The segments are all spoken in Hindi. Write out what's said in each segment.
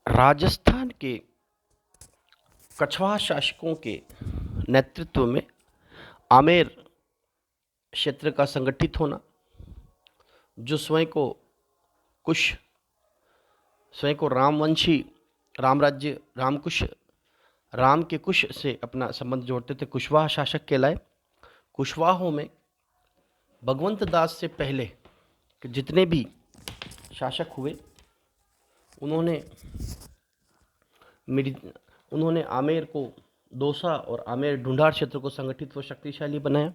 राजस्थान के कछवाहा शासकों के नेतृत्व में आमेर क्षेत्र का संगठित होना, जो कुश स्वयं को रामवंशी, रामराज्य, रामकुश, राम के कुश से अपना संबंध जोड़ते थे, कुशवाहा शासक कहलाए। कुशवाहों में भगवंत दास से पहले के जितने भी शासक हुए, उन्होंने आमेर को, दौसा और आमेर ढूंढार क्षेत्र को संगठित व शक्तिशाली बनाया।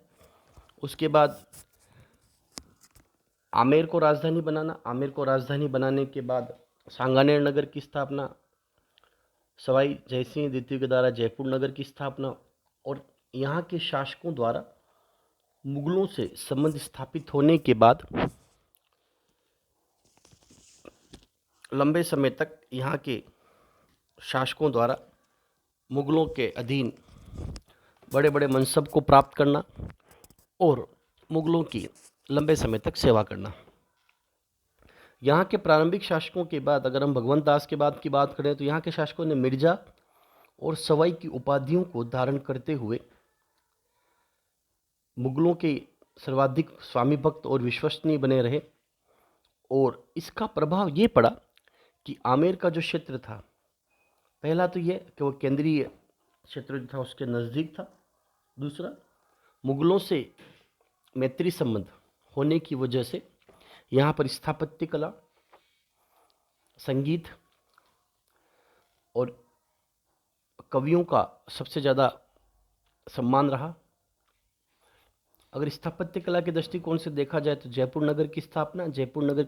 उसके बाद आमेर को राजधानी बनाने के बाद सांगानेर नगर की स्थापना, सवाई जयसिंह द्वितीय के द्वारा जयपुर नगर की स्थापना और यहाँ के शासकों द्वारा मुगलों से संबंध स्थापित होने के बाद लंबे समय तक यहाँ के शासकों द्वारा मुगलों के अधीन बड़े बड़े मनसब को प्राप्त करना और मुगलों की लंबे समय तक सेवा करना। यहाँ के प्रारंभिक शासकों के बाद अगर हम भगवंत दास के बाद की बात करें तो यहाँ के शासकों ने मिर्जा और सवाई की उपाधियों को धारण करते हुए मुगलों के सर्वाधिक स्वामी भक्त और विश्वसनीय बने रहे। और इसका प्रभाव ये पड़ा कि आमेर का जो क्षेत्र था, पहला तो ये कि वो केंद्रीय क्षेत्र जो था उसके नज़दीक था। दूसरा, मुगलों से मैत्री संबंध होने की वजह से यहाँ पर स्थापत्य कला, संगीत और कवियों का सबसे ज़्यादा सम्मान रहा। अगर स्थापत्य कला के दृष्टिकोण से देखा जाए तो जयपुर नगर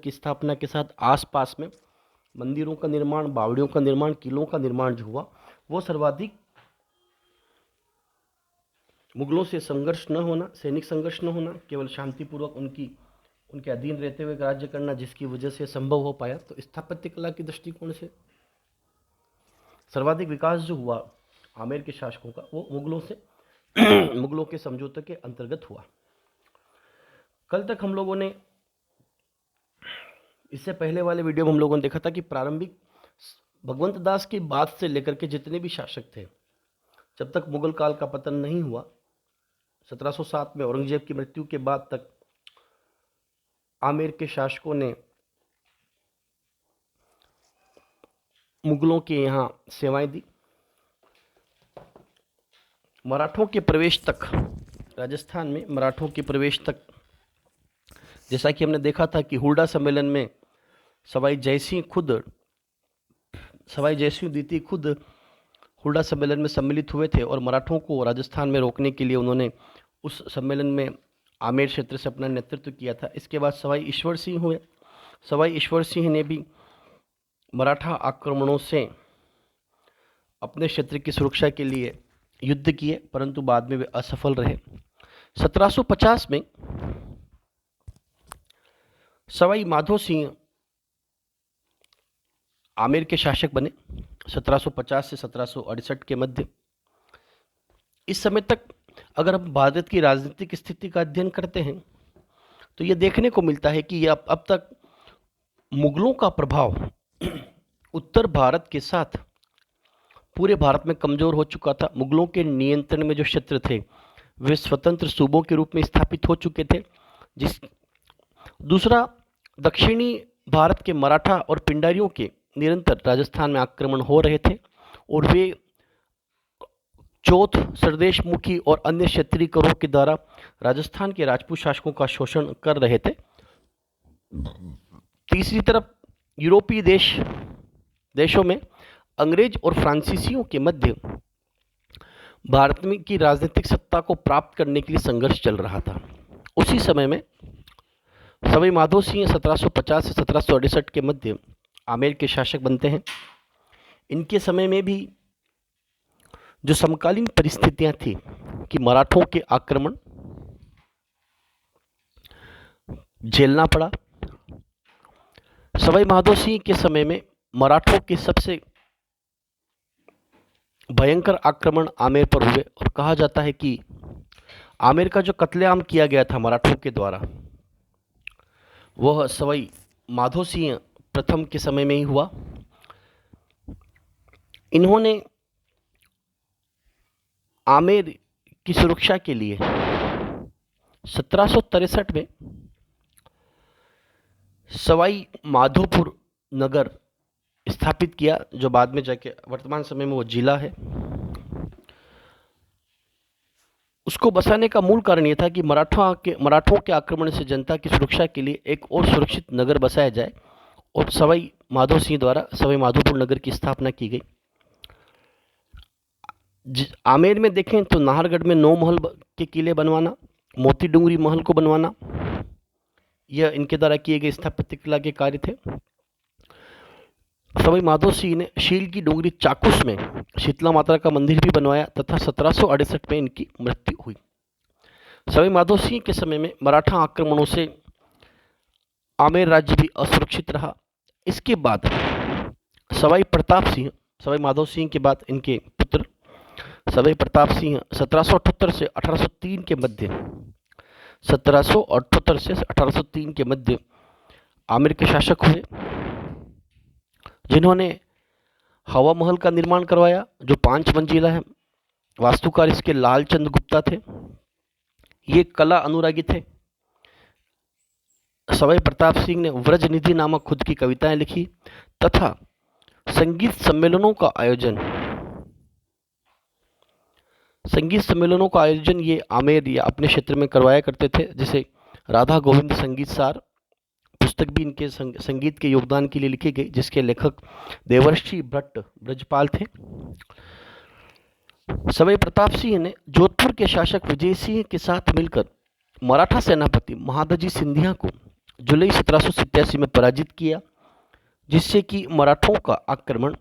की स्थापना के साथ आसपास में मंदिरों का निर्माण, बावड़ियों का निर्माण, किलों का निर्माण जो हुआ, वो सर्वाधिक मुगलों से सैनिक संघर्ष न होना, केवल शांतिपूर्वक उनके अधीन रहते हुए राज्य करना, जिसकी वजह से संभव हो पाया। तो स्थापत्य कला के दृष्टिकोण से सर्वाधिक विकास जो हुआ आमेर के शासकों का, वो मुगलों के समझौते के अंतर्गत हुआ। कल तक हम लोगों ने, इससे पहले वाले वीडियो में हम लोगों ने देखा था कि प्रारंभिक भगवंत दास के बाद से लेकर के जितने भी शासक थे, जब तक मुगल काल का पतन नहीं हुआ 1707 में औरंगजेब की मृत्यु के बाद तक, आमेर के शासकों ने मुगलों के यहाँ सेवाएं दी। मराठों के प्रवेश तक, राजस्थान में मराठों के प्रवेश तक, जैसा कि हमने देखा था कि हुडा सम्मेलन में सवाई जयसिंह द्वितीय खुद हुडा सम्मेलन में सम्मिलित हुए थे और मराठों को राजस्थान में रोकने के लिए उन्होंने उस सम्मेलन में आमेर क्षेत्र से अपना नेतृत्व किया था। इसके बाद सवाई ईश्वर सिंह हुए। सवाई ईश्वर सिंह ने भी मराठा आक्रमणों से अपने क्षेत्र की सुरक्षा के लिए युद्ध किए, परंतु बाद में वे असफल रहे। 1750 में सवाई माधो सिंह आमेर के शासक बने, 1750 से 1768 के मध्य। इस समय तक अगर हम भारत की राजनीतिक स्थिति का अध्ययन करते हैं तो ये देखने को मिलता है कि अब तक मुगलों का प्रभाव उत्तर भारत के साथ पूरे भारत में कमजोर हो चुका था। मुगलों के नियंत्रण में जो क्षेत्र थे वे स्वतंत्र सूबों के रूप में स्थापित हो चुके थे। दूसरा, दक्षिणी भारत के मराठा और पिंडारियों के निरंतर राजस्थान में आक्रमण हो रहे थे और वे चौथ, सरदेशमुखी और अन्य क्षेत्रीय करों के द्वारा राजस्थान के राजपूत शासकों का शोषण कर रहे थे। तीसरी तरफ यूरोपीय देशों में अंग्रेज और फ्रांसीसियों के मध्य भारत में की राजनीतिक सत्ता को प्राप्त करने के लिए संघर्ष चल रहा था। उसी समय में सवाई माधो सिंह 1750 से 1768 के मध्य आमेर के शासक बनते हैं। इनके समय में भी जो समकालीन परिस्थितियां थी कि मराठों के आक्रमण झेलना पड़ा। सवाई माधो सिंह के समय में मराठों के सबसे भयंकर आक्रमण आमेर पर हुए और कहा जाता है कि आमेर का जो कत्लेआम किया गया था मराठों के द्वारा, वह सवाई माधो सिंह प्रथम के समय में ही हुआ। इन्होंने आमेर की सुरक्षा के लिए 1763 में सवाई माधोपुर नगर स्थापित किया, जो बाद में जाके वर्तमान समय में वो जिला है। उसको बसाने का मूल कारण यह था कि मराठों के आक्रमण से जनता की सुरक्षा के लिए एक और सुरक्षित नगर बसाया जाए, और सवाई माधो सिंह द्वारा सवाई माधोपुर नगर की स्थापना की गई। आमेर में देखें तो नाहरगढ़ में 9 महल के किले बनवाना, मोती डूंगरी महल को बनवाना, यह इनके द्वारा किए गए स्थापत्य कला के कार्य थे। सवाई माधो सिंह ने शील की डूंगरी चाकुस में शीतला माता का मंदिर भी बनवाया तथा 1768 में इनकी मृत्यु हुई। सवाई माधो सिंह के समय में मराठा आक्रमणों से आमेर राज्य भी असुरक्षित रहा। इसके बाद सवाई माधो सिंह के बाद इनके पुत्र सवाई प्रताप सिंह 1778 से 1803 के मध्य 1778 से 1803 के मध्य आमेर के शासक हुए, जिन्होंने हवा महल का निर्माण करवाया, जो 5 मंजिला है। वास्तुकार इसके लालचंद गुप्ता थे। ये कला अनुरागी थे। सवाई प्रताप सिंह ने व्रजनिधि नामक खुद की कविताएं लिखी तथा संगीत सम्मेलनों का आयोजन ये आमेर या अपने क्षेत्र में करवाया करते थे। जैसे राधा गोविंद संगीत सार पुस्तक भी इनके संगीत के योगदान के लिए लिखी गई, जिसके लेखक देवर्षि भट्ट ब्रजपाल थे। सवाई प्रताप सिंह ने जोधपुर के शासक विजय सिंह के साथ मिलकर मराठा सेनापति महादजी सिंधिया को जुलाई 1787 में पराजित किया, जिससे कि मराठों का आक्रमण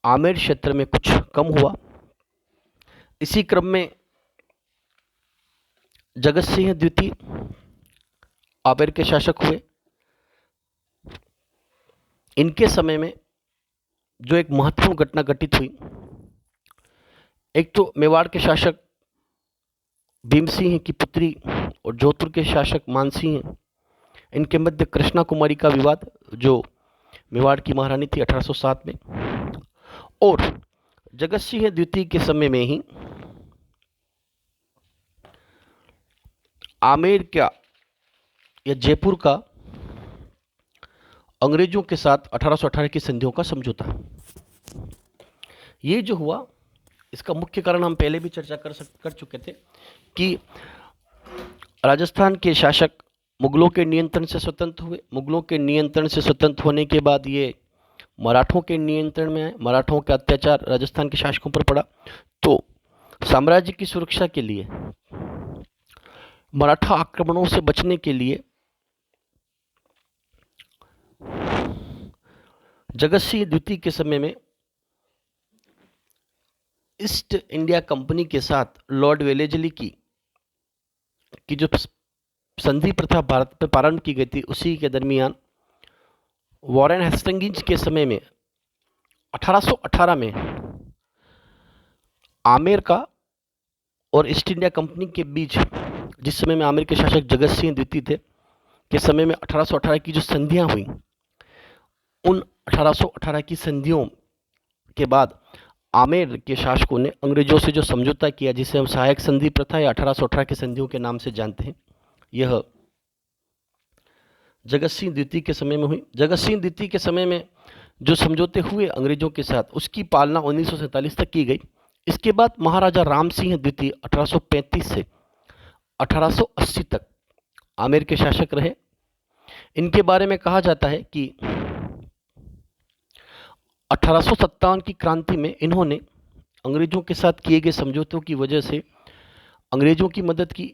आमेर क्षेत्र में कुछ कम हुआ। इसी क्रम में जगत सिंह द्वितीय आमेर के शासक हुए। इनके समय में जो एक महत्वपूर्ण घटना घटित हुई, एक तो मेवाड़ के शासक भीम सिंह की पुत्री और जोधपुर के शासक मानसिंह, इनके मध्य कृष्णा कुमारी का विवाद, जो मेवाड़ की महारानी थी 1807 में। और जगत सिंह द्वितीय के समय में ही आमेर का या जयपुर का अंग्रेजों के साथ 1818 की संधियों का समझौता। ये जो हुआ, इसका मुख्य कारण हम पहले भी चर्चा कर चुके थे कि राजस्थान के शासक मुगलों के नियंत्रण से स्वतंत्र हुए। मुगलों के नियंत्रण से स्वतंत्र होने के बाद ये मराठों के नियंत्रण में आए। मराठों का अत्याचार राजस्थान के शासकों पर पड़ा, तो साम्राज्य की सुरक्षा के लिए, मराठा आक्रमणों से बचने के लिए जगत सिंह द्वितीय के समय में ईस्ट इंडिया कंपनी के साथ लॉर्ड वेलेजली की जो संधि प्रथा भारत में प्रारंभ की गई थी, उसी के दरमियान वॉरेन हेस्टिंग्स के समय में 1818 में आमेर का और ईस्ट इंडिया कंपनी के बीच, जिस समय में आमेर के शासक जगत सिंह द्वितीय थे, के समय में 1818 की जो संधियां हुई, उन 1818 की संधियों के बाद आमेर के शासकों ने अंग्रेजों से जो समझौता किया, जिसे हम सहायक संधि प्रथा या 1818 की संधियों के नाम से जानते हैं, यह जगत सिंह द्वितीय के समय में हुई। जगत सिंह द्वितीय के समय में जो समझौते हुए अंग्रेजों के साथ, उसकी पालना 1947 तक की गई। इसके बाद महाराजा राम सिंह द्वितीय 1835 से 1880 तक आमेर के शासक रहे। इनके बारे में कहा जाता है कि 1857 की क्रांति में इन्होंने अंग्रेजों के साथ किए गए समझौतों की वजह से अंग्रेजों की मदद की।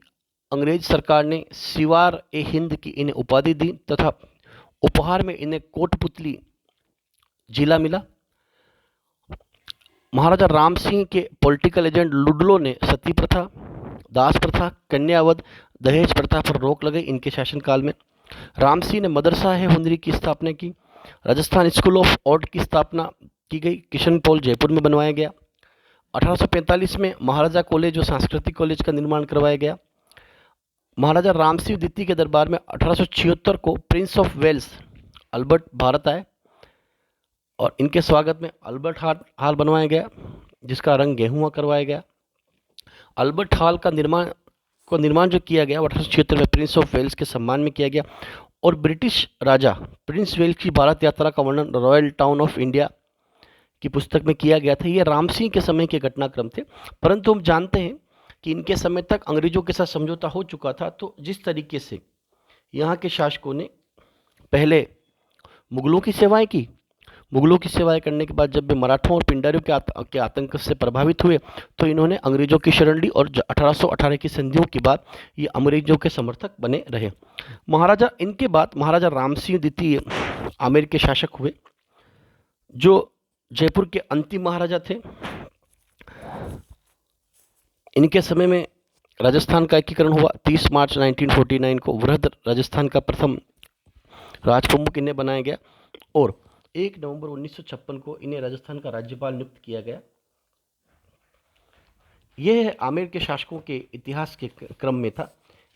अंग्रेज सरकार ने सिवार ए हिंद की इन्हें उपाधि दी तथा उपहार में इन्हें कोटपुतली जिला मिला। महाराजा राम सिंह के पॉलिटिकल एजेंट लुडलो ने सती प्रथा, दास प्रथा, कन्यावध, दहेज प्रथा पर रोक लगाई इनके शासनकाल में। राम सिंह ने मदरसा है हुनरी की स्थापना की। राजस्थान स्कूल ऑफ आर्ट की स्थापना की गई। किशन पॉल जयपुर में बनवाया गया। 1845 में महाराजा कॉलेज और सांस्कृतिक कॉलेज का निर्माण करवाया गया। महाराजा राम सिंह द्वितीय के दरबार में 1876 को Prince of Wales Albert Bharat आए। और इनके स्वागत में अल्बर्ट हॉल बनवाया गया, जिसका रंग गेहुआ करवाया गया। अल्बर्ट हॉल का निर्माण जो किया गया 1876 में प्रिंस ऑफ वेल्स के सम्मान में किया गया और ब्रिटिश राजा प्रिंस वेल्स की भारत यात्रा का वर्णन रॉयल टाउन ऑफ इंडिया की पुस्तक में किया गया था। ये राम सिंह के समय के घटनाक्रम थे, परंतु हम जानते हैं कि इनके समय तक अंग्रेजों के साथ समझौता हो चुका था। तो जिस तरीके से यहाँ के शासकों ने पहले मुगलों की सेवाएं की, मुगलों की सेवाएं करने के बाद जब वे मराठों और पिंडारियों के आतंक से प्रभावित हुए तो इन्होंने अंग्रेजों की शरण ली और 1818 की संधियों के बाद ये अंग्रेजों के समर्थक बने रहे। इनके बाद महाराजा राम सिंह द्वितीय आमेर के शासक हुए, जो जयपुर के अंतिम महाराजा थे। इनके समय में राजस्थान का एकीकरण हुआ। 30 मार्च 1949 को वृहद राजस्थान का प्रथम राजप्रमुख इन्हें बनाया गया और 1 नवंबर 1956 को इन्हें राजस्थान का राज्यपाल नियुक्त किया गया। यह आमेर के शासकों के इतिहास के क्रम में था।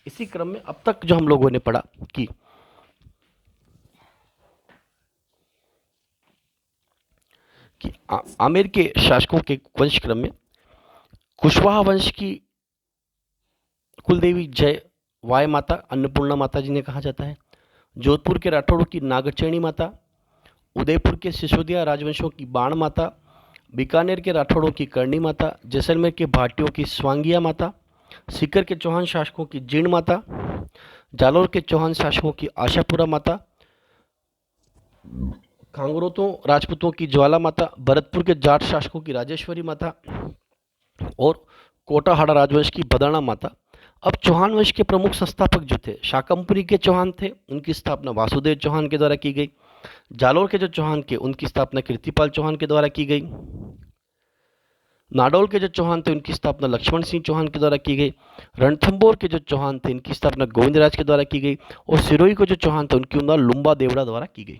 इसी क्रम में अब तक जो हम लोगों ने पढ़ा कि आमेर के शासकों के वंश क्रम में कुशवाहा वंश की कुलदेवी जय वाय माता अन्नपूर्णा माता जी ने कहा जाता है। जोधपुर के राठौड़ों की नागचैणी माता, उदयपुर के सिसोदिया राजवंशों की बाण माता, बीकानेर के राठौड़ों की करणी माता, जैसलमेर के भाटियों की स्वांगिया माता, सीकर के चौहान शासकों की जीर्ण माता, जालौर के चौहान शासकों की आशापुरा माता, खांगरोतों राजपूतों की ज्वाला माता, भरतपुर के जाट शासकों की राजेश्वरी माता और कोटाहाड़ा राजवंश की बदाना माता। अब चौहान वंश के प्रमुख संस्थापक जो थे शाकंभरी के चौहान थे, उनकी स्थापना वासुदेव चौहान के द्वारा की गई। जालोर के जो चौहान के उनकी स्थापना कीर्तिपाल चौहान के द्वारा की गई। नाडौल के जो चौहान थे उनकी स्थापना लक्ष्मण सिंह चौहान के द्वारा की गई। रणथंभौर के जो चौहान थे इनकी स्थापना गोविंदराज के द्वारा की गई और सिरोही को जो चौहान थे उनकी उन्नति लुम्बा देवड़ा द्वारा की गई।